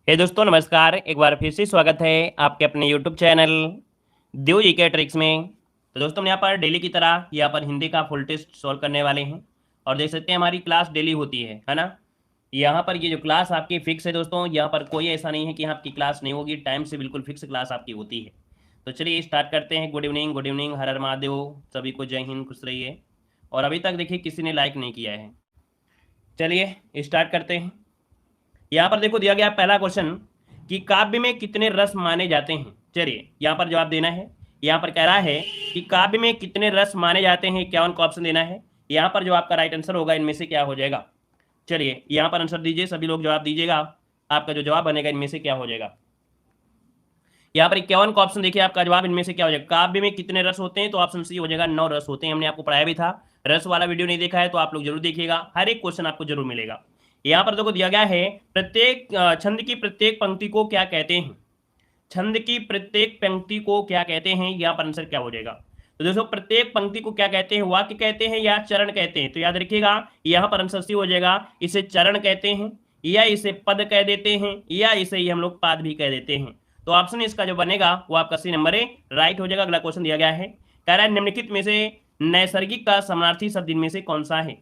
हे दोस्तों नमस्कार। एक बार फिर से स्वागत है आपके अपने यूट्यूब चैनल देव जी के ट्रिक्स में। तो दोस्तों हम यहाँ पर डेली की तरह यहाँ पर हिंदी का फुल टेस्ट सॉल्व करने वाले हैं और देख सकते हैं हमारी क्लास डेली होती है ना। यहाँ पर ये जो क्लास आपकी फिक्स है दोस्तों, यहाँ पर कोई ऐसा नहीं है कि आपकी क्लास नहीं होगी, टाइम से बिल्कुल फिक्स क्लास आपकी होती है। तो चलिए स्टार्ट करते हैं। गुड इवनिंग, हर हर महादेव, सभी को जय हिंद, खुश रहिए। और अभी तक देखिए किसी ने लाइक नहीं किया है। चलिए स्टार्ट करते हैं। यहाँ पर देखो दिया गया पहला क्वेश्चन कि काव्य में कितने रस माने जाते हैं। चलिए यहाँ पर जवाब देना है। यहाँ पर कह रहा है कि काव्य में कितने रस माने जाते हैं, क्या उनको ऑप्शन देना है। यहाँ पर जो आपका राइट आंसर होगा इनमें से क्या हो जाएगा। चलिए यहाँ पर आंसर दीजिए, सभी लोग जवाब दीजिएगा। आपका जो जवाब बनेगा इनमें से क्या हो जाएगा। यहाँ पर 51 का ऑप्शन देखिए, आपका जवाब इनमें से क्या हो जाएगा। काव्य में कितने रस होते हैं, तो ऑप्शन सी हो जाएगा 9 रस होते हैं। हमने आपको पढ़ाया भी था, रस वाला वीडियो नहीं देखा है तो आप लोग जरूर देखिएगा, हर एक क्वेश्चन आपको जरूर मिलेगा। यहाँ पर देखो दिया गया है प्रत्येक छंद की प्रत्येक पंक्ति को क्या कहते हैं। छंद की प्रत्येक पंक्ति को क्या कहते हैं, यहाँ पर आंसर क्या हो जाएगा। तो दोस्तों प्रत्येक पंक्ति को क्या कहते हैं, वाक्य कहते हैं या चरण कहते हैं। तो याद रखिएगा यहाँ पर आंसर सी हो जाएगा, इसे चरण कहते हैं या इसे पद कह देते हैं या इसे ही हम लोग पाद भी कह देते हैं। तो ऑप्शन इसका जो बनेगा वो आपका सी नंबर है, राइट हो जाएगा। अगला क्वेश्चन दिया गया है, कह रहा है निम्नलिखित में से नैसर्गिक का समानार्थी शब्द इनमें से कौन सा है।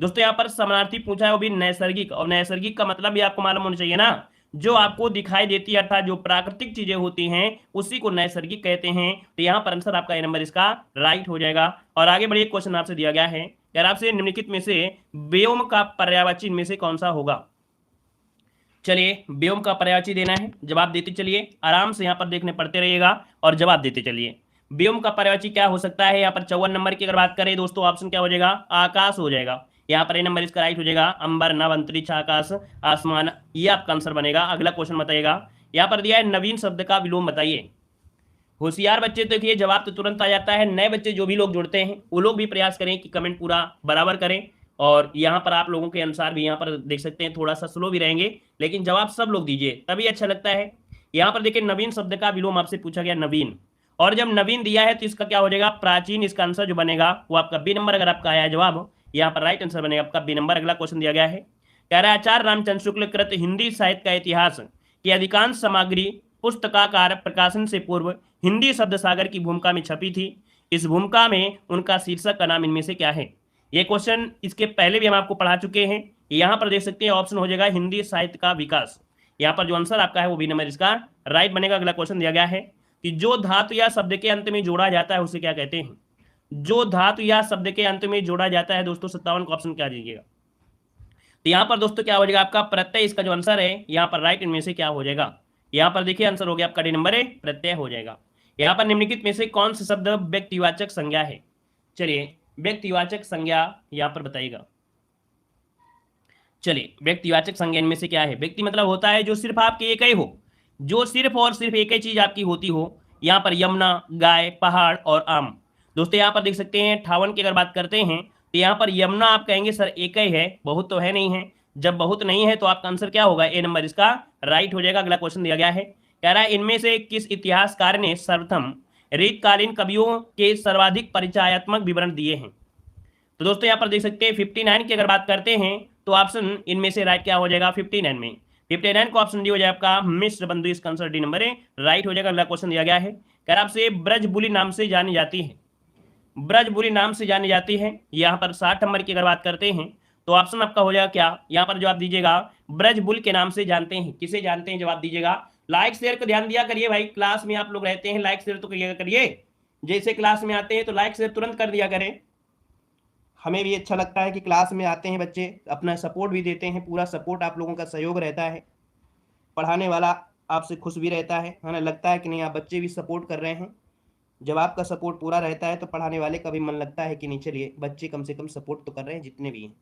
दोस्तों यहाँ पर समानार्थी पूछा है वो भी नैसर्गिक, और नैसर्गिक का मतलब भी आपको मालूम होना चाहिए ना, जो आपको दिखाई देती है अर्थात जो प्राकृतिक चीजें होती हैं उसी को नैसर्गिक कहते हैं। तो यहाँ पर आंसर आपका ए नंबर इसका राइट हो जाएगा। और आगे बढ़िए, क्वेश्चन आपसे दिया गया है, यार आपसे निम्नलिखित में से व्योम का पर्यायवाची इनमें से कौन सा होगा। चलिए व्योम का पर्यायवाची देना है, जवाब देते चलिए, आराम से यहाँ पर देखने पढ़ते रहिएगा और जवाब देते चलिए। व्योम का पर्यायवाची क्या हो सकता है। यहाँ पर 54 नंबर की अगर बात करें दोस्तों, ऑप्शन क्या हो जाएगा, आकाश हो जाएगा। यहाँ पर ए नंबर इसका राइट हो जाएगा, अंबर, नभ, अंतरिक्ष, आकाश, आसमान, ये आपका आंसर बनेगा। अगला क्वेश्चन बताइएगा, यहाँ पर दिया है नवीन शब्द का विलोम बताइए। होशियार बच्चे तो देखिए जवाब तो तुरंत आ जाता है, नए बच्चे जो भी लोग जुड़ते हैं वो लोग भी प्रयास करें कि कमेंट पूरा बराबर करें। और यहाँ पर आप लोगों के अनुसार भी यहाँ पर देख सकते हैं थोड़ा सा स्लो भी रहेंगे, लेकिन जवाब सब लोग दीजिए तभी अच्छा लगता है। यहाँ पर देखिए नवीन शब्द का विलोम आपसे पूछा गया, नवीन, और जब नवीन दिया है तो इसका क्या हो जाएगा, प्राचीन। इसका आंसर जो बनेगा वो आपका बी नंबर, अगर आपका आया जवाब यहाँ पर राइट आंसर बनेगा आपका बी नंबर। अगला क्वेश्चन दिया गया है, कह रहा है आचार्य रामचंद्र शुक्ल कृत हिंदी साहित्य का इतिहास की अधिकांश सामग्री पुस्तकाकार प्रकाशन से पूर्व हिंदी शब्द सागर की भूमिका में छपी थी। इस भूमिका में उनका शीर्षक का नाम इनमें से क्या है। ये क्वेश्चन इसके पहले भी हम आपको पढ़ा चुके हैं। यहाँ पर देख सकते हैं ऑप्शन हो जाएगा हिंदी साहित्य का विकास। यहाँ पर जो आंसर आपका है वो बी नंबर इसका राइट बनेगा। अगला क्वेश्चन दिया गया है कि जो धातु या शब्द के अंत में जोड़ा जाता है उसे क्या कहते हैं। जो धातु या शब्द के अंत में जोड़ा जाता है दोस्तों, 57 का ऑप्शन क्या दीजिएगा। तो यहाँ पर दोस्तों क्या हो जाएगा आपका प्रत्यय, इसका जो आंसर है यहाँ पर राइट इनमें से क्या हो जाएगा। यहाँ पर देखिए आंसर हो गया आपका डी नंबर है, प्रत्यय हो जाएगा। यहाँ पर निम्नलिखित में से कौन सा शब्द व्यक्तिवाचक संज्ञा है। चलिए व्यक्तिवाचक संज्ञा यहाँ पर बताइएगा। चलिए व्यक्तिवाचक संज्ञा इनमें से क्या है। व्यक्ति मतलब होता है जो सिर्फ आपके एक ही हो, जो सिर्फ और सिर्फ एक ही चीज आपकी होती हो। यहाँ पर यमुना, गाय, पहाड़ और आम। दोस्तों यहाँ पर देख सकते हैं 58 की अगर बात करते हैं तो यहाँ पर यमुना आप कहेंगे सर एक ही है, बहुत तो है नहीं है। जब बहुत नहीं है तो आपका आंसर क्या होगा, ए नंबर इसका राइट हो जाएगा। अगला क्वेश्चन दिया गया है, कह रहा है इनमें से किस इतिहासकार ने सर्वप्रथम रीतकालीन कवियों के सर्वाधिक परिचयात्मक विवरण दिए हैं। तो दोस्तों यहाँ पर देख सकते हैं 59 की अगर बात करते हैं तो ऑप्शन इनमें से राइट क्या हो जाएगा, 59 में 59 का ऑप्शन डी हो जाएगा आपका मिश्र बंधु, इसका आंसर डी नंबर है, राइट हो जाएगा। अगला क्वेश्चन दिया गया है, कह रहा आपसे ब्रजबुली नाम से जानी जाती है। ब्रजबुली नाम से जानी जाती है। यहाँ पर 60 नंबर की अगर बात करते हैं तो ऑप्शन आपका हो जाएगा क्या, यहाँ पर जवाब दीजिएगा ब्रजबुल के नाम से जानते हैं। किसे जानते हैं जवाब दीजिएगा। लाइक शेयर को ध्यान दिया करिए भाई, क्लास में आप लोग रहते हैं लाइक शेयर तो करिए। जैसे क्लास में आते हैं तो लाइक शेयर तुरंत कर दिया करें, हमें भी अच्छा लगता है कि क्लास में आते हैं बच्चे, अपना सपोर्ट भी देते हैं। पूरा सपोर्ट आप लोगों का सहयोग रहता है, पढ़ाने वाला आपसे खुश भी रहता है ना, लगता है कि नहीं आप बच्चे भी सपोर्ट कर रहे हैं। जब आपका सपोर्ट पूरा रहता है तो पढ़ाने वाले का भी मन लगता है कि नहीं चलिए बच्चे कम से कम सपोर्ट तो कर रहे हैं जितने भी हैं।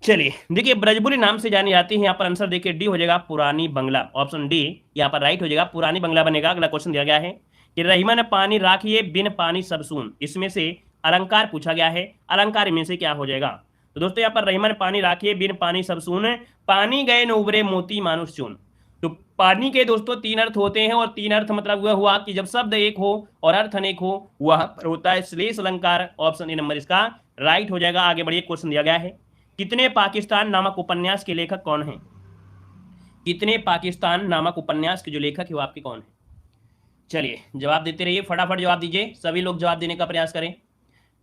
चलिए देखिए ब्रजबुली नाम से जानी जाती है। यहाँ पर आंसर देखिए डी हो जाएगा पुरानी बंगला, ऑप्शन डी यहाँ पर राइट हो जाएगा, पुरानी बंगला बनेगा। अगला क्वेश्चन दिया गया है कि रहीमन पानी राखिए बिन पानी सब सून, इसमें से अलंकार पूछा गया है, अलंकार में से क्या हो जाएगा। तो दोस्तों यहाँ पर रहीमन पानी राखिए बिन पानी सब सून, पानी गए न उबरे मोती मानुष चून। तो पानी के दोस्तों 3 अर्थ होते हैं, और 3 अर्थ मतलब वह हुआ कि जब शब्द एक हो और अर्थ अनेक हो वह पर होता है श्लेष अलंकार। ऑप्शन ए नंबर इसका राइट हो जाएगा। आगे बढ़िए, क्वेश्चन दिया गया है कितने पाकिस्तान नामक उपन्यास के लेखक कौन है। कितने पाकिस्तान नामक उपन्यास के जो लेखक है वो आपके कौन है? चलिए जवाब देते रहिए, फटाफट जवाब दीजिए, सभी लोग जवाब देने का प्रयास करें।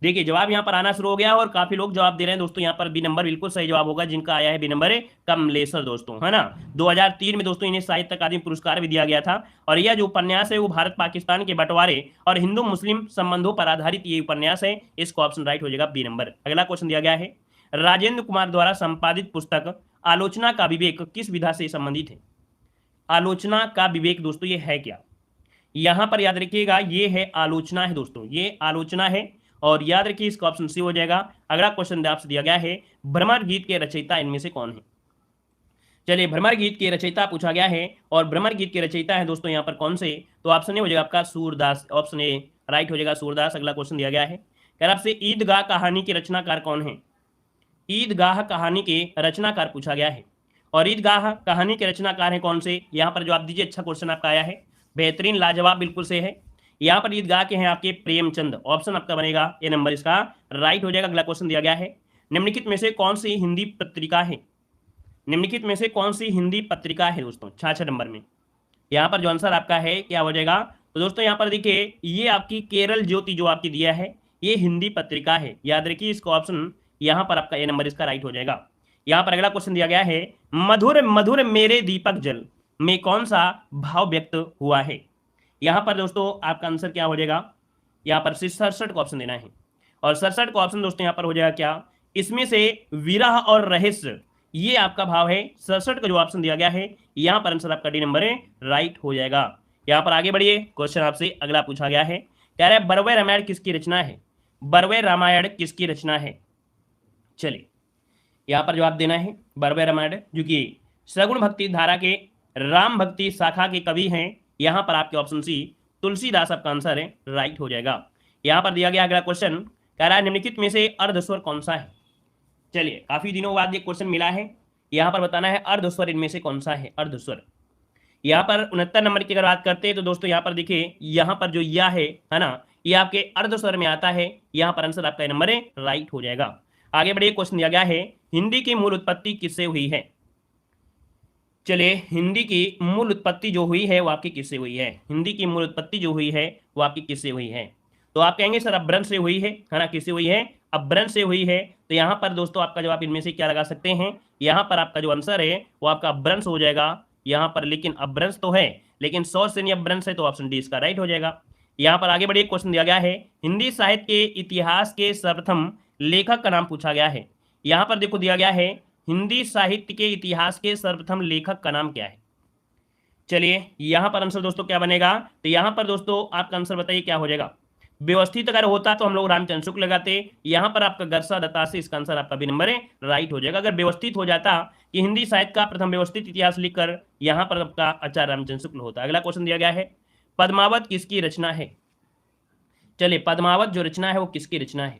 देखिए जवाब यहाँ पर आना शुरू हो गया और काफी लोग जवाब दे रहे हैं दोस्तों। यहाँ पर बी नंबर बिल्कुल सही जवाब होगा, जिनका आया है बी नंबर कमलेश्वर दोस्तों, है ना। 2003 में दोस्तों इन्हें साहित्य अकादमी पुरस्कार भी दिया गया था। और यह जो उपन्यास है वो भारत पाकिस्तान के बंटवारे और हिंदू मुस्लिम संबंधों पर आधारित ये उपन्यास है। इसका ऑप्शन राइट हो जाएगा बी नंबर। अगला क्वेश्चन दिया गया है, राजेंद्र कुमार द्वारा संपादित पुस्तक आलोचना का विवेक किस विधा से संबंधित है? आलोचना का विवेक दोस्तों ये है क्या? यहां पर याद रखिएगा ये है आलोचना है दोस्तों, ये आलोचना है। और याद रखिए इसका ऑप्शन सी हो जाएगा। अगला क्वेश्चन आपसे दिया गया है, भ्रमर गीत के रचयिता इनमें से कौन है? चलिए भ्रमर गीत के रचयिता पूछा गया है और भ्रमर गीत के रचयिता है दोस्तों यहाँ पर कौन से? तो ऑप्शन ए हो जाएगा आपका सूरदास, ऑप्शन ए राइट हो जाएगा सूरदास। अगला क्वेश्चन दिया गया है, कह रहा आपसे ईदगाह कहानी के रचनाकार कौन है? ईदगाह कहानी के रचनाकार पूछा गया है और ईदगाह कहानी के रचनाकार है कौन से? यहाँ पर जवाब दीजिए, अच्छा क्वेश्चन आपका आया है, बेहतरीन लाजवाब बिल्कुल से है। यहाँ पर ईदगाह के हैं आपके प्रेमचंद, ऑप्शन आपका बनेगा ए नंबर इसका राइट हो जाएगा। अगला क्वेश्चन दिया गया है, निम्नलिखित में से कौन सी हिंदी पत्रिका है? निम्नलिखित में से कौन सी हिंदी पत्रिका है दोस्तों 66 नंबर में? यहाँ पर जो आंसर आपका है क्या हो जाएगा? तो दोस्तों यहाँ पर देखिए ये आपकी केरल ज्योति जो आपकी दिया है ये हिंदी पत्रिका है, याद रखिए इसका ऑप्शन यहाँ पर आपका ए नंबर इसका राइट हो जाएगा। यहाँ पर अगला क्वेश्चन दिया गया है, मधुर मधुर मेरे दीपक जल में कौन सा भाव व्यक्त हुआ है? यहाँ पर दोस्तों आपका आंसर क्या हो जाएगा? यहाँ पर 67 का ऑप्शन देना है और 67 का ऑप्शन दोस्तों यहाँ पर हो जाएगा क्या? इसमें से विरह और रहस्य ये आपका भाव है। 67 का जो ऑप्शन दिया गया है यहाँ पर आंसर आपका डी नंबर है राइट हो जाएगा। यहाँ पर आगे बढ़िए, क्वेश्चन आपसे अगला पूछा गया है, कह रहा है बरवे रामायण किसकी रचना है? बरवे रामायण किसकी रचना है? चलिए यहाँ पर जवाब देना है, बरवे रामायण जो कि सगुण भक्ति धारा के राम भक्ति शाखा के कवि हैं, यहाँ पर आपके ऑप्शन सी तुलसीदास आपका आंसर है राइट हो जाएगा। यहाँ पर दिया गया अगला क्वेश्चन, कह रहा है निम्नलिखित में से अर्धस्वर कौन सा है? चलिए काफी दिनों बाद ये क्वेश्चन मिला है, यहाँ पर बताना है अर्धस्वर इनमें से कौन सा है अर्धस्वर। यहाँ पर 69 नंबर की अगर बात करते हैं तो दोस्तों यहाँ पर देखिए यहाँ पर जो या है ना, ये आपके अर्धस्वर में आता है। यहाँ पर आंसर आपका नंबर है राइट हो जाएगा। आगे बढ़िए, क्वेश्चन दिया गया है, हिंदी की मूल उत्पत्ति किससे हुई है? चलिए हिंदी की मूल उत्पत्ति जो हुई है वो आपकी किससे हुई है? हिंदी की मूल उत्पत्ति जो हुई है वो आपकी किससे हुई है? तो आप कहेंगे सर अपभ्रंश से हुई है ना, किससे हुई है? अपभ्रंश से हुई है। तो यहाँ पर दोस्तों आपका जवाब इनमें से क्या लगा सकते हैं? यहाँ पर आपका जो आंसर है वो आपका अपभ्रंश हो जाएगा यहाँ पर, लेकिन अपभ्रंश तो है लेकिन सौ से नहीं अपभ्रंश है, तो ऑप्शन डी इसका राइट हो जाएगा। यहाँ पर आगे बढ़िए, क्वेश्चन दिया गया है, हिंदी साहित्य के इतिहास के सर्वप्रथम लेखक का नाम पूछा गया है। यहाँ पर देखो दिया गया है, हिंदी साहित्य के इतिहास के सर्वप्रथम लेखक का नाम क्या है? चलिए यहाँ पर आंसर दोस्तों क्या बनेगा? तो यहाँ पर दोस्तों आपका आंसर बताइए क्या हो जाएगा? व्यवस्थित अगर होता तो हम लोग रामचंद्र शुक्ल लगाते, यहाँ पर आपका गरसा दत्ता से इसका आंसर आपका बी नंबर है राइट हो जाएगा। अगर व्यवस्थित हो जाता कि हिंदी साहित्य का प्रथम व्यवस्थित इतिहास लिखकर, यहाँ पर आपका आचार्य रामचंद्र शुक्ल होता। अगला क्वेश्चन दिया गया है, पद्मावत किसकी रचना है? चलिए पद्मावत जो रचना है वो किसकी रचना है?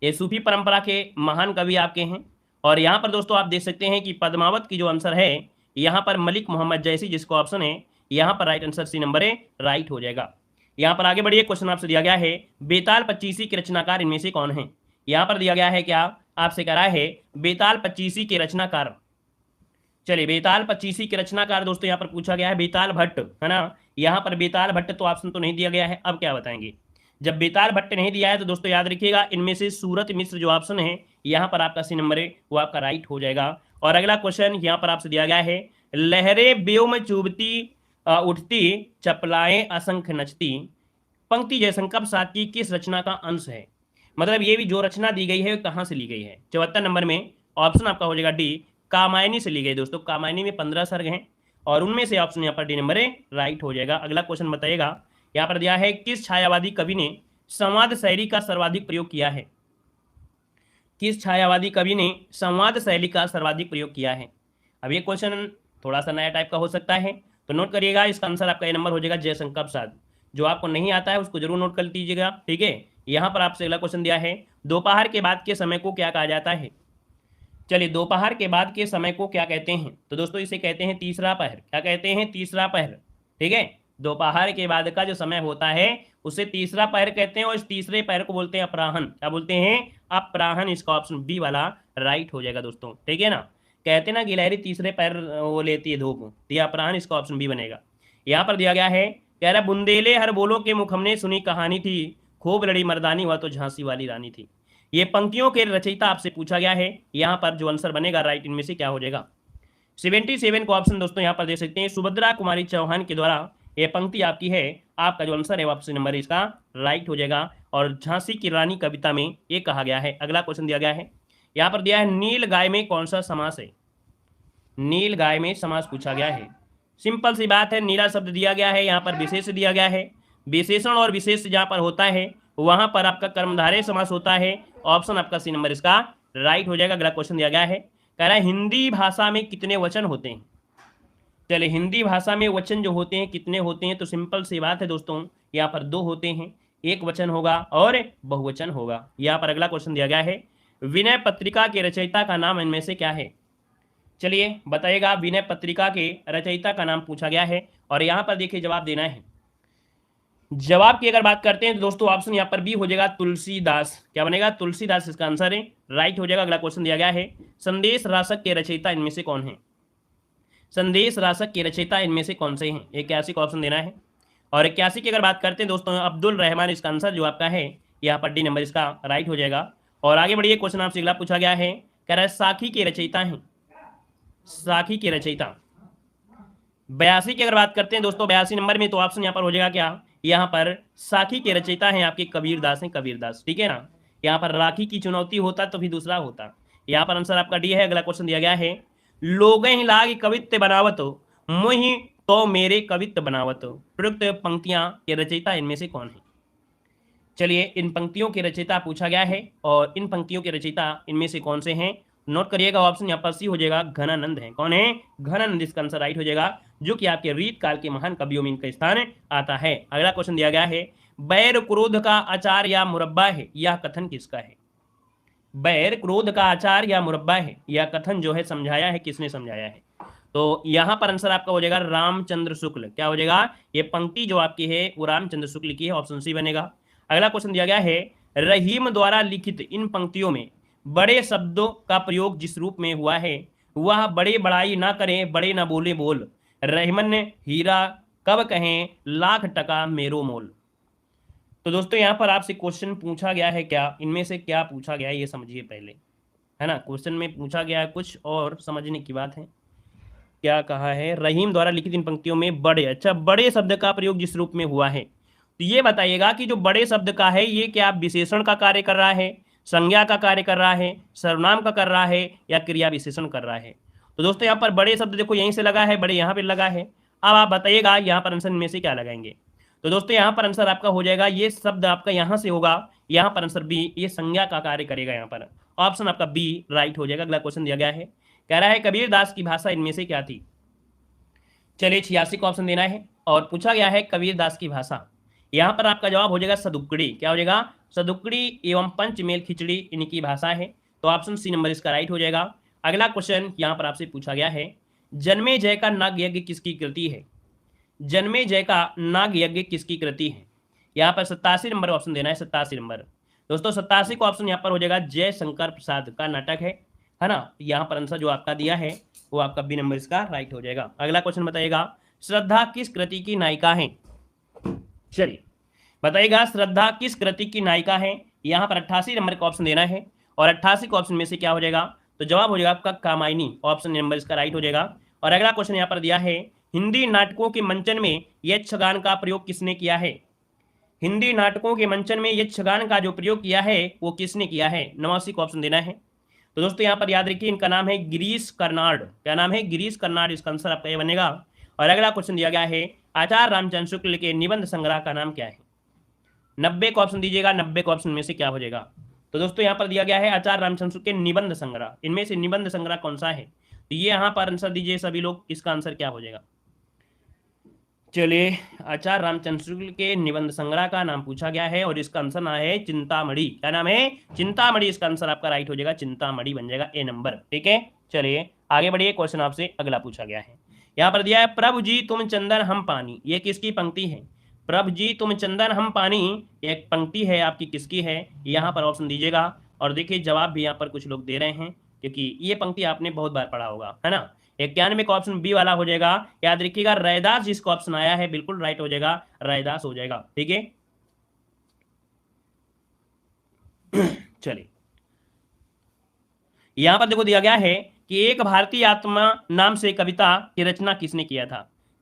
ये सूफी परंपरा के महान कवि आपके हैं और यहाँ पर दोस्तों आप देख सकते हैं कि पद्मावत की जो आंसर है यहाँ पर मलिक मोहम्मद जैसी, जिसको ऑप्शन है यहाँ पर राइट आंसर सी नंबर है राइट हो जाएगा। यहाँ पर आगे बढ़िए, क्वेश्चन आपसे दिया गया है, बेताल पच्चीसी के रचनाकार इनमें से कौन है? यहाँ पर दिया गया है क्या आपसे कह रहा है बेताल पच्चीसी के रचनाकार। चलिए बेताल पच्चीसी के रचनाकार दोस्तों यहाँ पर पूछा गया है बेताल भट्ट, है ना। यहाँ पर बेताल भट्ट तो ऑप्शन तो नहीं दिया गया है, अब क्या बताएंगे? जब बेताल भट्ट नहीं दिया है तो दोस्तों याद रखिएगा इनमें से सूरत मिश्र जो ऑप्शन है यहाँ पर आपका सी नंबर है वो आपका राइट हो जाएगा। और अगला क्वेश्चन यहाँ पर आपसे दिया गया है, लहरें व्योम चुभती उठती चपलाएं असंख्य नचती, पंक्ति जयशंकर साथ की किस रचना का अंश है? मतलब ये भी जो रचना दी गई है कहाँ से ली गई है? 74 नंबर में ऑप्शन आपका हो जाएगा डी, कामायनी से ली गई दोस्तों। कामायनी में 15 सर्ग हैं और उनमें से ऑप्शन यहाँ पर डी नंबर है राइट हो जाएगा। अगला क्वेश्चन बताइएगा, यहाँ पर दिया है, किस छायावादी कवि ने संवाद शैली का सर्वाधिक प्रयोग किया है? किस छायावादी कवि ने संवाद शैली का सर्वाधिक प्रयोग किया है? अब ये क्वेश्चन थोड़ा सा नया टाइप का हो सकता है, तो नोट करिएगा, इसका आंसर आपका ये नंबर हो जाएगा जयशंकर प्रसाद। जो आपको नहीं आता है उसको जरूर नोट कर लीजिएगा, ठीक है। यहाँ पर आपसे अगला क्वेश्चन दिया है, दोपहर के बाद के समय को क्या कहा जाता है? चलिए दोपहर के बाद के समय को क्या कहते हैं? तो दोस्तों इसे कहते हैं तीसरा पहर। क्या कहते हैं? तीसरा पहर, ठीक है। दोपहर के बाद का जो समय होता है उसे तीसरा पहर कहते हैं और इस तीसरे पहर को बोलते हैं अपराहन। क्या बोलते हैं? अपराहन। इसका ऑप्शन बी वाला राइट हो जाएगा दोस्तों, ठीक है ना। कहते ना गिलहरी तीसरे पैर वो लेती है धूप, दिया अपराह्न, इसका ऑप्शन बी बनेगा। यहाँ पर दिया गया है, कह रहा बुंदेले हर बोलो के मुख हमने सुनी कहानी थी, खूब लड़ी मर्दानी हुआ तो झांसी वाली रानी थी। ये पंक्तियों के रचयिता आपसे पूछा गया है। यहाँ पर जो आंसर बनेगा राइट इनमें से क्या हो जाएगा? 77 को ऑप्शन दोस्तों यहाँ पर दे सकते हैं, सुभद्रा कुमारी चौहान के द्वारा ये पंक्ति आपकी है। आपका जो आंसर है ऑप्शन नंबर इसका राइट हो जाएगा। और झांसी की रानी कविता में ये कहा गया है। अगला क्वेश्चन दिया गया है, यहाँ पर दिया है नील गाय में कौन सा समास है? नील गाय में समास पूछा गया है। सिंपल सी बात है, नीला शब्द दिया गया है, यहाँ पर विशेष दिया गया है। विशेषण और विशेष जहाँ पर होता है वहां पर आपका कर्मधारय समास होता है। ऑप्शन आपका सी नंबर इसका राइट हो जाएगा। अगला क्वेश्चन दिया गया है, कह रहा है हिंदी भाषा में कितने वचन होते हैं? चलिए, हिंदी भाषा में वचन जो होते हैं कितने होते हैं? तो सिंपल सी बात है दोस्तों, यहाँ पर 2 होते हैं, एक वचन होगा और बहुवचन होगा। यहाँ पर अगला क्वेश्चन दिया गया है, विनय पत्रिका के रचयिता का नाम इनमें से क्या है? चलिए बताइएगा, विनय पत्रिका के रचयिता का नाम पूछा गया है और यहाँ पर देखिए जवाब देना है। जवाब की अगर बात करते हैं तो दोस्तों ऑप्शन यहाँ पर बी हो जाएगा तुलसीदास। क्या बनेगा? तुलसीदास इसका आंसर है, राइट हो जाएगा। अगला क्वेश्चन दिया गया है, संदेश रासक के रचयिता इनमें से कौन है? संदेश रासक के रचयिता इनमें से कौन से हैं? 81 का ऑप्शन देना है। और 81 की अगर बात करते हैं दोस्तों, अब्दुल रहमान इसका आंसर जो आपका है यहाँ पर डी नंबर इसका राइट हो जाएगा। और आगे बढ़िए, क्वेश्चन आपसे अगला पूछा गया है, कह रहा है साखी के रचयिता हैं, साखी के रचयिता। 82 की अगर बात करते हैं दोस्तों, 82 नंबर में तो ऑप्शन यहाँ पर हो जाएगा क्या? यहाँ पर साखी के रचयिता हैं आपके कबीरदास हैं, कबीरदास। ठीक है ना, यहाँ पर राखी की चुनौती होता तो फिर दूसरा होता। यहाँ पर आंसर आपका डी है। अगला क्वेश्चन दिया गया है, लोग ही लाग कवित्व बनावत मुहि तो मेरे कवित्व बनावत, प्रयुक्त पंक्तियां के रचयिता इनमें से कौन है? चलिए, इन पंक्तियों के रचयिता पूछा गया है और इन पंक्तियों के रचयिता इनमें से कौन से हैं? नोट करिएगा, ऑप्शन यहाँ पर सी हो जाएगा, घनानंद है। कौन है? घनानंद इसका आंसर राइट हो जाएगा, जो कि आपके रीत काल के महान कवियों में इनका स्थान आता है। अगला क्वेश्चन दिया गया है, बैर क्रोध का अचार या मुरब्बा है, यह कथन किसका है? बैर क्रोध का अचार या मुरब्बा है, यह कथन जो है समझाया है, किसने समझाया है? तो यहाँ पर आंसर आपका हो जाएगा रामचंद्र शुक्ल। क्या हो जाएगा? ये पंक्ति जो आपकी है वो रामचंद्र शुक्ल की है, ऑप्शन सी बनेगा। अगला क्वेश्चन दिया गया है, रहीम द्वारा लिखित इन पंक्तियों में बड़े शब्दों का प्रयोग जिस रूप में हुआ है वह बड़े बड़ाई ना करें, बड़े ना बोले बोल, रहमन हीरा कब कहें, लाख टका मेरो मोल। तो दोस्तों यहाँ पर आपसे क्वेश्चन पूछा गया है, क्या इनमें से क्या पूछा गया है ये समझिए पहले, है ना। क्वेश्चन में पूछा गया है कुछ और समझने की बात है। क्या कहा है? रहीम द्वारा लिखित इन पंक्तियों में बड़े, अच्छा, बड़े शब्द का प्रयोग जिस रूप में हुआ है, तो ये बताइएगा कि जो बड़े शब्द का है ये क्या विशेषण का कार्य कर रहा है, संज्ञा का कार्य कर रहा है, सर्वनाम का कर रहा है, या क्रिया विशेषण कर रहा है? तो दोस्तों यहाँ पर बड़े शब्द देखो यहीं से लगा है, बड़े यहाँ पे लगा है। अब आप बताइएगा यहाँ पर आंसर में से क्या लगाएंगे? तो दोस्तों यहाँ पर आंसर आपका हो जाएगा, ये शब्द आपका यहाँ से होगा, यहाँ पर आंसर बी, ये संज्ञा का कार्य करेगा। यहाँ पर ऑप्शन आपका बी राइट हो जाएगा। अगला क्वेश्चन दिया गया है, कह रहा है कबीरदास की भाषा इनमें से क्या थी? चलिए 86 को ऑप्शन देना है और पूछा गया है कबीरदास की भाषा। यहाँ पर आपका जवाब हो जाएगा सदुक्कड़ी। क्या हो जाएगा? सदुक्कड़ी एवं पंचमेल खिचड़ी इनकी भाषा है, तो ऑप्शन सी नंबर इसका राइट हो जाएगा। अगला क्वेश्चन यहाँ पर आपसे पूछा गया है, जन्मे जय का नाग यज्ञ किसकी कृति है? जन्मे जय का नाग यज्ञ किसकी कृति है? यहाँ पर 87 नंबर ऑप्शन देना है, 87 नंबर। दोस्तों 87 को ऑप्शन यहाँ पर हो जाएगा जय शंकर प्रसाद का नाटक है ना। यहाँ पर आंसर जो आपका दिया है वो आपका बी नंबर इसका राइट हो जाएगा। अगला क्वेश्चन बताइएगा, श्रद्धा किस कृति की नायिका है? चलिए बताइएगा, श्रद्धा किस कृति की नायिका है? यहाँ पर 88 नंबर का ऑप्शन देना है और 88 के ऑप्शन में से क्या हो जाएगा? तो जवाब हो जाएगा आपका कामायनी, ऑप्शन नंबर इसका राइट हो जाएगा। और अगला क्वेश्चन यहाँ पर दिया है, हिंदी नाटकों के मंचन में यक्षगान का प्रयोग किसने किया है? हिंदी नाटकों के मंचन में यक्षगान का जो प्रयोग किया है वो किसने किया है? 89 को ऑप्शन देना है। तो दोस्तों यहाँ पर याद रखिए, इनका नाम है गिरीश कर्नाड। क्या नाम है? गिरीश कर्नाड, इसका आंसर आपका ये बनेगा। और अगला क्वेश्चन दिया गया है, आचार्य रामचंद्र शुक्ल के निबंध संग्रह का नाम क्या है? 90 को ऑप्शन दीजिएगा, 90 को ऑप्शन में से क्या हो जाएगा? तो दोस्तों यहाँ पर दिया गया है आचार्य रामचंद्र शुक्ल के निबंध संग्रह, इनमें से निबंध संग्रह कौन सा है? तो ये यहाँ पर आंसर दीजिए सभी लोग, इसका आंसर क्या हो जाएगा? चलिए, आचार्य रामचंद्र शुक्ल के निबंध संग्रह का नाम पूछा गया है और इसका आंसर ना है चिंतामणि। क्या नाम है? चिंतामणि, इसका आंसर आपका राइट हो जाएगा, चिंतामणि बन जाएगा ए नंबर। ठीक है, चलिए आगे बढ़िए, क्वेश्चन आपसे अगला पूछा गया है। यहाँ पर दिया है, प्रभु जी तुम चंदन हम पानी, ये किसकी पंक्ति है? प्रभु जी तुम चंदन हम पानी एक पंक्ति है आपकी, किसकी है? यहाँ पर ऑप्शन दीजिएगा और देखिए जवाब भी यहाँ पर कुछ लोग दे रहे हैं, क्योंकि ये पंक्ति आपने बहुत बार पढ़ा होगा, है ना। 91 का ऑप्शन बी वाला हो जाएगा। याद रखिएगा रैदास जिसका ऑप्शन आया है बिल्कुल राइट हो जाएगा, रैदास हो जाएगा। ठीक है, चलिए यहां पर देखो दिया गया है कि एक भारतीय आत्मा नाम से कविता की रचना किसने किया था।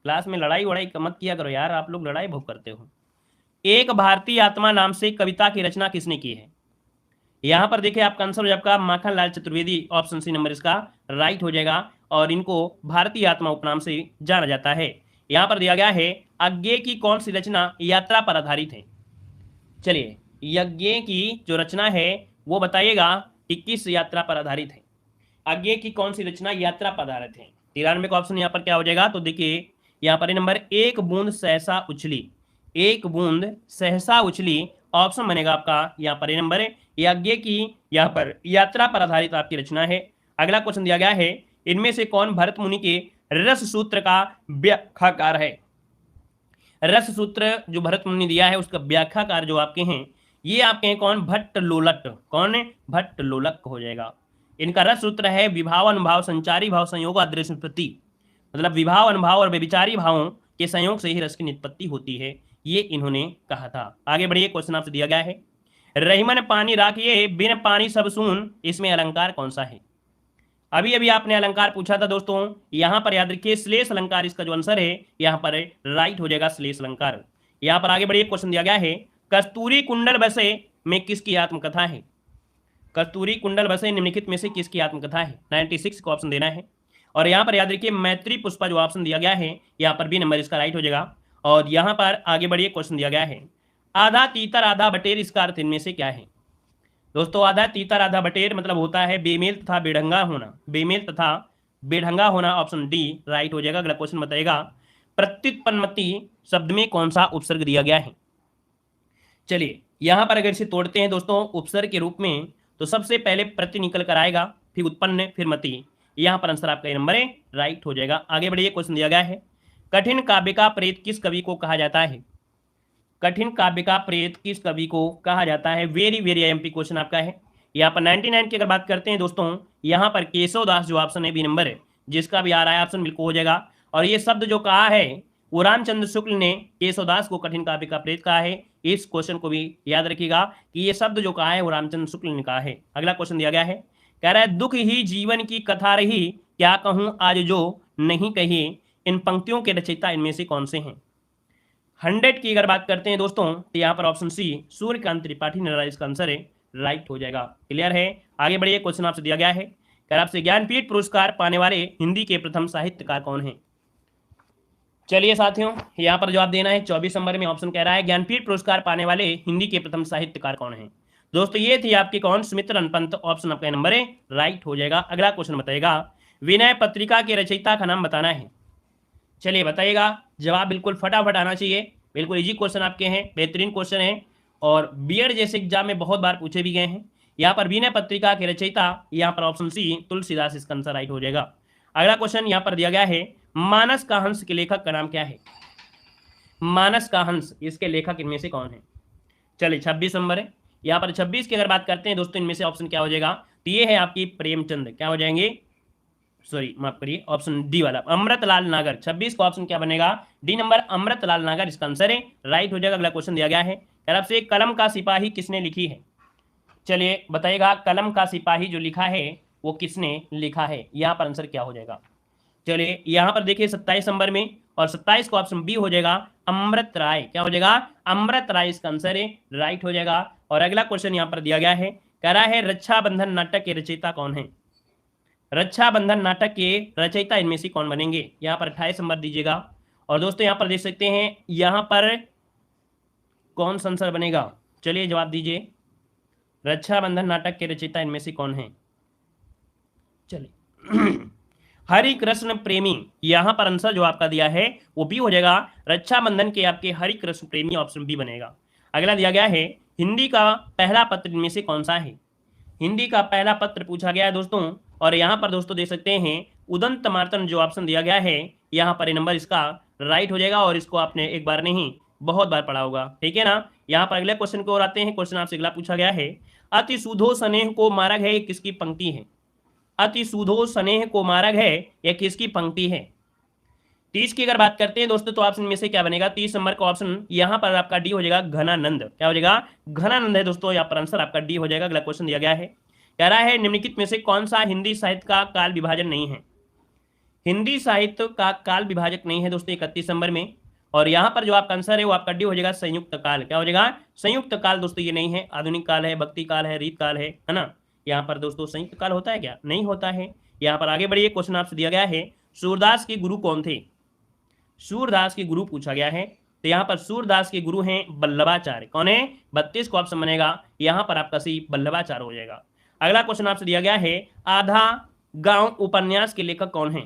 क्लास में लड़ाई वड़ाई मत किया करो यार, आप लोग लड़ाई बहुत करते हो। एक भारतीय आत्मा नाम से कविता की रचना किसने की है। यहां पर देखिए आपका आंसर हो जाएगा आपका Makhanlal Chaturvedi, option C number इसका राइट हो जाएगा। और इनको भारतीय आत्मा उपनाम से जाना जाता है। यहां पर दिया गया है अज्ञे की कौन सी रचना यात्रा पर आधारित है। चलिए यज्ञ की जो रचना है वो बताइएगा कि किस यात्रा पर आधारित है। अज्ञे की कौन सी रचना यात्रा पर आधारित है। 93 का ऑप्शन यहाँ पर क्या हो जाएगा, तो देखिए यहाँ पर नंबर एक बूंद सहसा उछली, एक बूंद सहसा उछली ऑप्शन बनेगा आपका यहाँ पर नंबर यज्ञ की यहाँ पर यात्रा पर आधारित आपकी रचना है। अगला क्वेश्चन दिया गया है इनमें से कौन भरत मुनि के रस सूत्र का व्याख्याकार है। रस सूत्र जो भरत मुनि दिया है उसका व्याख्याकार जो आपके हैं ये आपके हैं कौन, भट्ट लोलक। कौन है, भट्ट लोलक हो जाएगा। इनका रस सूत्र है विभाव अनुभाव संचारी भाव संयोग अदृश्य निष्पत्ति, मतलब विभाव अनुभाव और व्यभिचारी भावों के संयोग से ही रस की निष्पत्ति होती है, ये इन्होंने कहा था। आगे बढ़िए, क्वेश्चन आपसे दिया गया है रहीमन पानी राखिए बिन पानी सब सून, इसमें अलंकार कौन सा है। अभी अभी आपने अलंकार पूछा था दोस्तों, यहां पर याद रखिए श्लेष अलंकार इसका जो आंसर है यहां पर राइट हो जाएगा, श्लेष अलंकार। यहां पर आगे बढ़िए, क्वेश्चन दिया गया है कस्तूरी कुंडल बसे में किसकी आत्मकथा है। कस्तूरी कुंडल बसे निम्नलिखित में से किसकी आत्मकथा है। 96 का ऑप्शन देना है। और यहाँ पर याद रखिए मैत्री पुष्पा जो ऑप्शन दिया गया है यहाँ पर बी नंबर इसका राइट हो जाएगा। और यहाँ पर आगे बढ़िए, क्वेश्चन दिया गया है आधा तीतर आधा बटेर, इसका अर्थ इनमें से क्या है। दोस्तों आधा तीतर आधा बटेर मतलब होता है बेमेल तथा बेढंगा होना, बेमेल तथा बेढंगा होना, ऑप्शन डी राइट हो जाएगा। अगला क्वेश्चन बताएगा प्रत्युत्पन्नमति शब्द में कौन सा उपसर्ग दिया गया है। चलिए यहां पर अगर इसे तोड़ते हैं दोस्तों उपसर्ग के रूप में, तो सबसे पहले प्रति निकल कर आएगा, फिर उत्पन्न, फिर मति। यहां पर आंसर आपका नंबर है राइट हो जाएगा। आगे बढ़िए, क्वेश्चन दिया गया है कठिन काव्य का प्रेत किस कवि को कहा जाता है। कठिन काव्य का प्रेत किस कवि को कहा जाता है। वेरी वेरी एमपी क्वेश्चन आपका है। यहाँ पर 99 की अगर बात करते हैं दोस्तों, यहाँ पर केशव दास जो ऑप्शन है बी नंबर है, जिसका भी आ रहा है ऑप्शन बिल्कुल हो जाएगा। और ये शब्द जो कहा है वो रामचंद्र शुक्ल ने केशव दास को कठिन काव्य का प्रेत कहा है। इस क्वेश्चन को भी याद रखिएगा कि ये शब्द जो कहा है वो रामचंद्र शुक्ल ने कहा है। अगला क्वेश्चन दिया गया है, कह रहा है दुख ही जीवन की कथा रही, क्या कहूं आज जो नहीं कही, इन पंक्तियों के रचयिता इनमें से कौन से हैं। 100 की अगर बात करते हैं दोस्तों, तो यहाँ पर ऑप्शन सी सूर्यकांत त्रिपाठी ने इसका आंसर है राइट हो जाएगा। क्लियर है। आगे बढ़िए, क्वेश्चन आपसे दिया गया है, कह रहा आपसे ज्ञानपीठ पुरस्कार पाने वाले हिंदी के प्रथम साहित्यकार कौन है। चलिए साथियों यहाँ पर जवाब देना है। 24 नंबर में ऑप्शन कह रहा है ज्ञानपीठ पुरस्कार पाने वाले हिंदी के प्रथम साहित्यकार कौन है। दोस्तों ये थी आपकी कौन, सुमित्रन पंत, ऑप्शन आपका नंबर है राइट हो जाएगा। अगला क्वेश्चन बताएगा विनय पत्रिका के रचयिता का नाम बताना है। चलिए बताइएगा, जवाब बिल्कुल फटाफट आना चाहिए। बिल्कुल इजी क्वेश्चन आपके हैं, बेहतरीन क्वेश्चन है और बीएड जैसे एग्जाम में बहुत बार पूछे भी गए हैं। यहाँ पर विनय पत्रिका के रचयिता यहाँ पर ऑप्शन सी तुलसीदास इसका आंसर राइट हो जाएगा। अगला क्वेश्चन यहाँ पर दिया गया है मानस का हंस के लेखक का नाम क्या है। मानस का हंस इसके लेखक इनमें से कौन है। चलिए 26 नंबर है। यहाँ पर 26 की अगर बात करते हैं दोस्तों, इनमें से ऑप्शन क्या हो जाएगा, तो ये है आपकी प्रेमचंद, क्या हो जाएंगे, सॉरी माफ करिए, ऑप्शन डी वाला अमृतलाल नागर। 26 का ऑप्शन क्या बनेगा, डी नंबर अमृतलाल नागर इसका आंसर है राइट हो जाएगा। अगला क्वेश्चन दिया गया है तरफ से कलम का सिपाही किसने लिखी है। चलिए बताइएगा कलम का सिपाही जो लिखा है वो किसने लिखा है, यहाँ पर आंसर क्या हो जाएगा। चलिए यहाँ पर देखिए 27 नंबर में, और 27 का ऑप्शन बी हो जाएगा अमृत राय, क्या हो जाएगा, अमृत राय इसका आंसर है राइट हो जाएगा। और अगला क्वेश्चन यहाँ पर दिया गया है, कह रहा है रक्षाबंधन नाटक के रचयिता कौन है। रक्षाबंधन नाटक के रचयिता इनमें से कौन बनेंगे, यहाँ पर 28 नंबर दीजिएगा। और दोस्तों यहाँ पर देख सकते हैं यहाँ पर कौन सा आंसर बनेगा, चलिए जवाब दीजिए, रक्षाबंधन नाटक के रचयिता इनमें से कौन है। चलिए हरि कृष्ण प्रेमी, यहाँ पर आंसर जो आपका दिया है वो बी हो जाएगा, रक्षाबंधन के आपके हरि कृष्ण प्रेमी, ऑप्शन बी बनेगा। अगला दिया गया है हिंदी का पहला पत्र इनमें से कौन सा है। हिंदी का पहला पत्र पूछा गया है दोस्तों, और यहाँ पर दोस्तों देख सकते हैं उदंत मार्तन जो ऑप्शन दिया गया है यहाँ पर नंबर इसका राइट हो जाएगा। और इसको आपने एक बार नहीं बहुत बार पढ़ा होगा, ठीक है ना। यहाँ पर अगले क्वेश्चन को और आते हैं। क्वेश्चन आपसे अगला पूछा गया है अति सुधो स्नेह को मारा है, किसकी पंक्ति है। अति सुधो स्नेह को मार्ग है, यह किसकी पंक्ति है? 30 की अगर बात करते हैं दोस्तों तो ऑप्शन में से क्या बनेगा? 30 नंबर का ऑप्शन यहां पर आपका डी हो जाएगा, घनानंद। क्या हो जाएगा? घनानंद है दोस्तों, यहां पर आंसर आपका डी हो जाएगा। अगला क्वेश्चन दिया गया है, कह रहा है निम्नलिखित में से कौन सा हिंदी साहित्य का काल विभाजन नहीं है? हिंदी साहित्य का काल विभाजक नहीं है दोस्तों 31 नंबर में, और यहां पर जो आपका आंसर है वो आपका डी हो जाएगा, संयुक्त काल। क्या हो जाएगा? संयुक्त काल दोस्तों ये नहीं है। आधुनिक काल है, भक्ति काल है, रीत काल है ना। यहाँ पर दोस्तों संयुक्त काल होता है क्या? नहीं होता है। यहाँ पर आगे बढ़िए, क्वेश्चन आपसे दिया गया है, सूरदास के गुरु कौन थे? सूरदास के गुरु पूछा गया है, तो यहाँ पर सूरदास के गुरु हैं वल्लभाचार्य। कौन है? 32 को ऑप्शन बनेगा, यहाँ पर आपका सी वल्लभाचार्य हो जाएगा। अगला क्वेश्चन आपसे दिया गया है, आधा गांव उपन्यास के लेखक कौन है?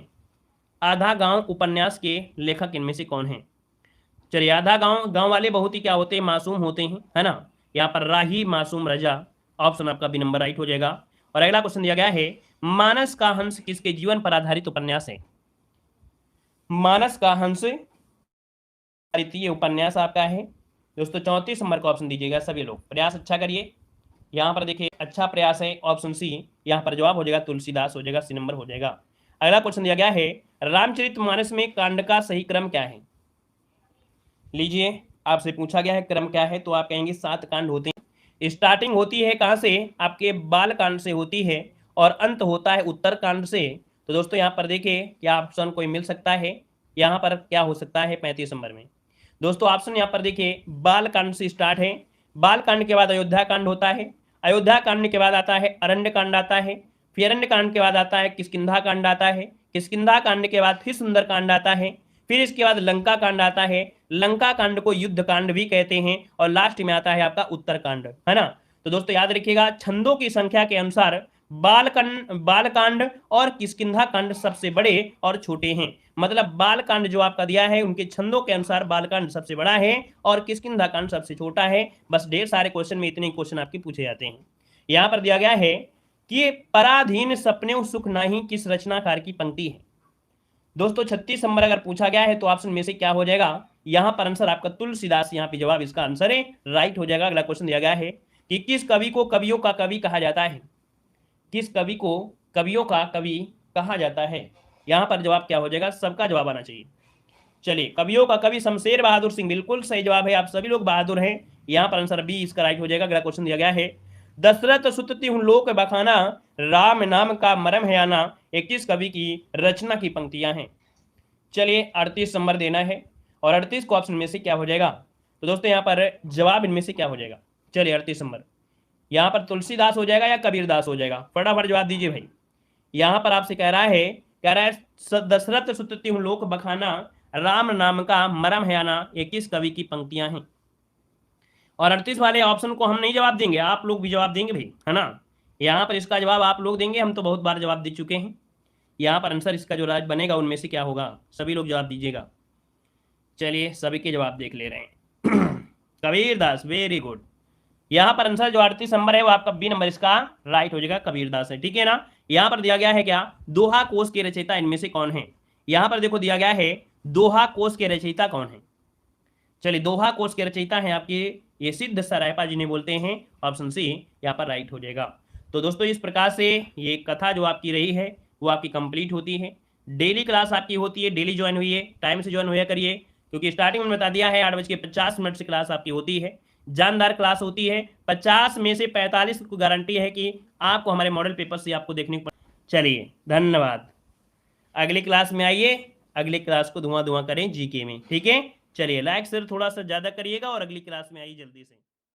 आधा गांव उपन्यास के लेखक इनमें से कौन है? चलिए, आधा गांव वाले बहुत ही क्या होते हैं? मासूम होते हैं, है ना। यहाँ पर राही मासूम रजा, ऑप्शन आपका बी नंबर राइट हो जाएगा। और अगला क्वेश्चन दिया गया है, मानस का हंस किसके जीवन पर आधारित उपन्यास है? मानस का हंस ये उपन्यास आपका है दोस्तों। 34 नंबर का ऑप्शन दीजिएगा सभी लोग, प्रयास अच्छा करिए। यहाँ पर देखिए, अच्छा प्रयास है, ऑप्शन सी। यहाँ पर जवाब हो जाएगा तुलसीदास हो जाएगा, सी नंबर हो जाएगा। अगला क्वेश्चन दिया गया है, रामचरितमानस में कांड का सही क्रम क्या है? लीजिए, आपसे पूछा गया है क्रम क्या है, तो आप कहेंगे 7 कांड होते हैं। स्टार्टिंग होती है कहां से? आपके बाल कांड से होती है, और अंत होता है उत्तर कांड से। तो दोस्तों यहाँ पर देखिए, क्या ऑप्शन कोई मिल सकता है? यहाँ पर क्या हो सकता है 35 नंबर में? दोस्तों ऑप्शन यहाँ पर देखिए, बाल कांड से स्टार्ट है, बाल कांड के बाद अयोध्या कांड होता है, अयोध्या कांड के बाद आता है अरण्य कांड आता है, फिर अरण्य कांड के बाद आता है किष्किंधा कांड आता है, किष्किंधा कांड के बाद फिर सुंदर कांड आता है, फिर इसके बाद लंका कांड आता है, लंका कांड को युद्ध कांड भी कहते हैं, और लास्ट में आता है आपका उत्तर कांड, है ना। तो दोस्तों याद रखिएगा, छंदों की संख्या के अनुसार बालकांड और किष्किंधा कांड सबसे बड़े और छोटे हैं। मतलब बालकांड जो आपका दिया है उनके छंदों के अनुसार बालकांड सबसे बड़ा है और किष्किंधा कांड सबसे छोटा है। बस ढेर सारे क्वेश्चन में इतने क्वेश्चन आपके पूछे जाते हैं। यहां पर दिया गया है कि पराधीन सपने सुख नाही किस रचनाकार की पंक्ति है? दोस्तों 36 नंबर अगर पूछा गया है तो ऑप्शन में से क्या हो जाएगा? यहां पर आंसर आपका तुलसीदास, यहाँ पे जवाब इसका आंसर है राइट हो जाएगा। अगला क्वेश्चन दिया गया है कि किस कवि को कवियों का कवि कहा जाता है? किस कवि को कवियों का कवि कहा जाता है? यहां पर जवाब क्या हो जाएगा? सबका जवाब आना चाहिए। चलिए, कवियों का कवि शमशेर बहादुर सिंह, बिल्कुल सही जवाब है। आप सभी लोग बहादुर हैं, यहां पर आंसर बी इसका राइट हो जाएगा। अगला क्वेश्चन दिया गया है, दशरथ सुत तिहुँ लोक बखाना राम नाम का मरम है आना, 21 कवि की रचना की पंक्तियां हैं। चलिए 38 नंबर देना है, और 38 को ऑप्शन में से क्या हो जाएगा? तो दोस्तों यहाँ पर जवाब इनमें से क्या हो जाएगा? चलिए 38 नंबर यहाँ पर तुलसीदास हो जाएगा या कबीरदास हो जाएगा? फटाफट जवाब दीजिए भाई। यहाँ पर आपसे कह रहा है दशरथ सुत तिहुँ लोक बखाना राम नाम का मरम है आना, 21 कवि की पंक्तियां हैं। और 38 वाले ऑप्शन को हम नहीं जवाब देंगे, आप लोग भी जवाब देंगे भाई, है ना। यहाँ पर इसका जवाब आप लोग देंगे, हम तो बहुत बार जवाब दे चुके हैं। यहाँ पर आंसर इसका जो राज बनेगा उनमें से क्या होगा? सभी लोग जवाब दीजिएगा। चलिए सभी के जवाब देख ले रहे हैं। Kabirdas, very good. यहाँ पर आंसर जो 38 नंबर है वो आपका बी नंबर इसका राइट हो जाएगा, कबीरदास है, ठीक है ना। यहाँ पर दिया गया है क्या? दोहा कोश के रचयिता इनमें से कौन है? यहाँ पर देखो दिया गया है दोहा कोश के रचयिता कौन है। चलिए, दोहा कोश के रचयिता है आपके ये सिद्ध सरायपा जिन्हें बोलते हैं, ऑप्शन सी यहाँ पर राइट हो जाएगा। तो दोस्तों इस प्रकार से ये कथा जो आपकी रही है वो आपकी कंप्लीट होती है। डेली क्लास आपकी होती है, डेली ज्वाइन हुई है, टाइम से ज्वाइन हुआ करिए, क्योंकि स्टार्टिंग में बता दिया है 8:50 से क्लास आपकी होती है, जानदार क्लास होती है। 50 में से 45 को गारंटी है कि आपको हमारे मॉडल पेपर से आपको देखने को। चलिए धन्यवाद, अगली क्लास में आइए, अगली क्लास को धुआं करें जीके में, ठीक है। चलिए लाइक शेयर थोड़ा सा ज़्यादा करिएगा और अगली क्लास में आइए जल्दी से।